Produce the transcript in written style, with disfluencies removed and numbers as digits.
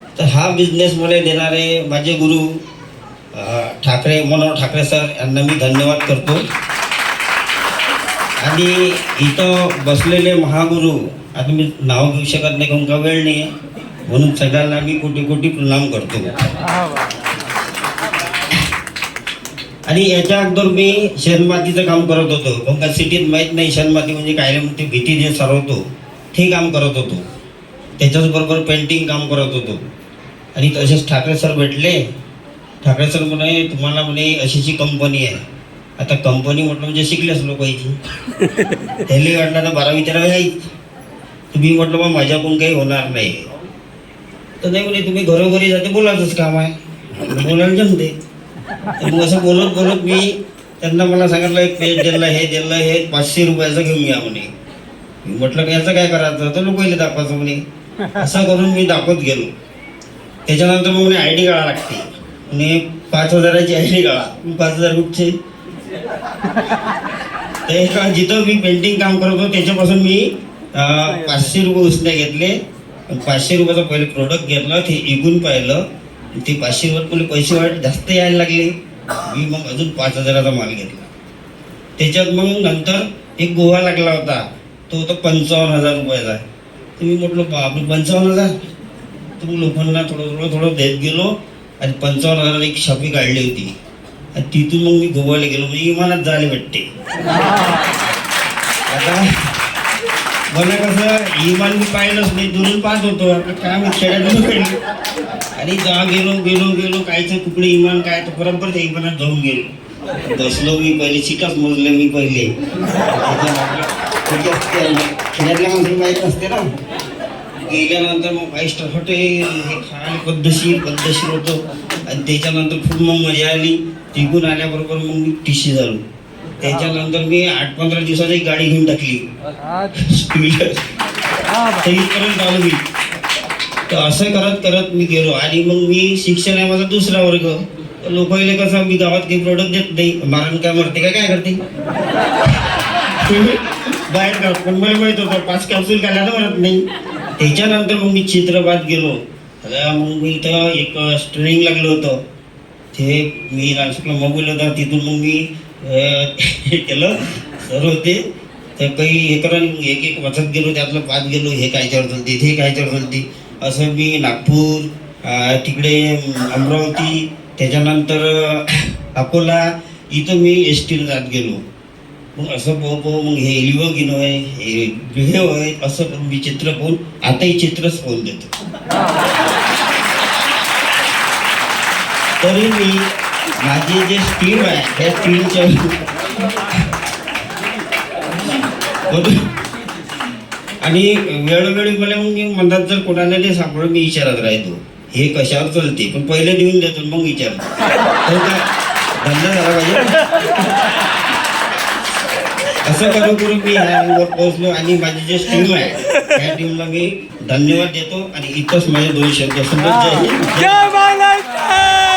तर हा बिझनेस मला देणारे माझे गुरु ठाकरे, मनोहर ठाकरे सर यांना मी धन्यवाद करतो. आणि इथं बसलेले महागुरु, आता मी नाव घेऊ शकत नाही कारण का वेळ नाही आहे, म्हणून सगळ्यांना मी कोटी कोटी प्रणाम करतो. आणि याच्या अगोदर मी शेणमातीचं काम करत होतो, कारण का सिटीत माहीत नाही शेणमाती म्हणजे काय, म्हणते भीती जे सरवतो ते काम करत होतो. त्याच्याचबरोबर पेंटिंग काम करत होतो. आणि तसेच ठाकरे सर भेटले. ठाकरे सर म्हणे तुम्हाला म्हणे अशीची कंपनी आहे. आता कंपनी म्हटलं म्हणजे शिकलेच लोक यायची, त्याला वाटलं तर 12-13 यायची. तुम्ही म्हटलं मग माझ्याकडून काही होणार नाही. तर नाही म्हणे तुम्ही घरोघरी जाते बोलायचंच काम आहे, बोलायला जमते. तर मग असं बोलत बोलत मी त्यांना मला सांगितलं एक पेज दिलं, हे दिलं, हे 500 रुपयाचं घेऊन या म्हणे. मी म्हटलं की याचं काय करायचं, तर लोकांना दाखवायचं म्हणे. असं करून मी दाखवत गेलो. त्याच्यानंतर मग म्हणे ID काढा लागते म्हणे, 5,000ची ID काढा. 5,000 कुठचे. तर जिथं मी पेंटिंग काम करत होतो त्याच्यापासून मी 500 रुपये उसने घेतले. 500 रुपयाचं पहिले प्रोडक्ट घेतलं, ते इकून पाहिलं. ते 500 रुपयात पहिले पैसे वाईट जास्त यायला लागले. मी मग अजून 5,000चा माल घेतला. त्याच्यात मग नंतर एक गोवा लागला होता, तो होता 55,000 रुपयाचा. तर मी म्हटलं बापरे 55,000. तर मग लोकांना थोडं देत गेलो आणि 55,000 एक शापी काढली होती. आणि तिथून मग मी गोव्याला गेलो, म्हणजे इमानात झाले वाटते. आता मला कसं इमान मी पाहिलंच नाही, दुरून पाहत होतो काय मी खेड्यातून पाहिलं. आणि जेव्हा गेलो कायचं कुठले इमान काय, तर बरोबर त्या इमानात जाऊन गेलो. बसलो मी पहिले, सीटच मोजले मी पहिले. खेड्यातल्या माणसाला माहीत नसते ना. गेल्यानंतर मग 5 स्टार हॉटेल हे खायला पद्धतशीर होतं. आणि त्याच्यानंतर खूप मग मजा आली. तिकून आल्याबरोबर मग मी TC झालो. त्याच्यानंतर मी 8-15 दिवसाची एक गाडी घेऊन टाकली, इथपर्यंत आलो मी. तर असं करत करत मी गेलो. आणि मग मी शिक्षण आहे माझा 2रा वर्ग. लोकांना कसं मी गावात काही प्रोडक्ट देत नाही, मारण काय मरते काय करते बाहेर का. पण मला माहित होतं 5 कॅप्सूल खायला मरत नाही. त्याच्यानंतर मग मी चित्रपात गेलो. मग मी इथं एक ट्रेनिंग लागलं होतं, ते मी नाशिकला मोबाईल होता, तिथून मग मी हे केलं सर होते. तर काही हे करून एक वाचत गेलो, त्यातलं पाहत गेलो, हे कायच्यावर चालते, हे कायच्यावर चालते. असं मी नागपूर, तिकडे अमरावती, त्याच्यानंतर अकोला, इथं मी STला जात गेलो. मग असं पोहू मग हे लिओगिनो आहे, हे होय, असं करून मी चित्र पाहून आताही चित्रच पाहून देतो. तरी मी माझी जे स्ट्रीम आहे त्या स्ट्रीमच्या आणि वेळोवेळी मला मग म्हणतात जर कोणाला ते सापडून मी विचारत राहतो हे कशावर चालते, पण पहिले देऊन देतो मग विचारतो. काय धंदा झाला पाहिजे. असं करून मी ह्यावर पोहोचलो. आणि माझी जे टीम आहे त्या टीमला मी धन्यवाद देतो. आणि इथंच माझे 2 शब्द. जय हिंद.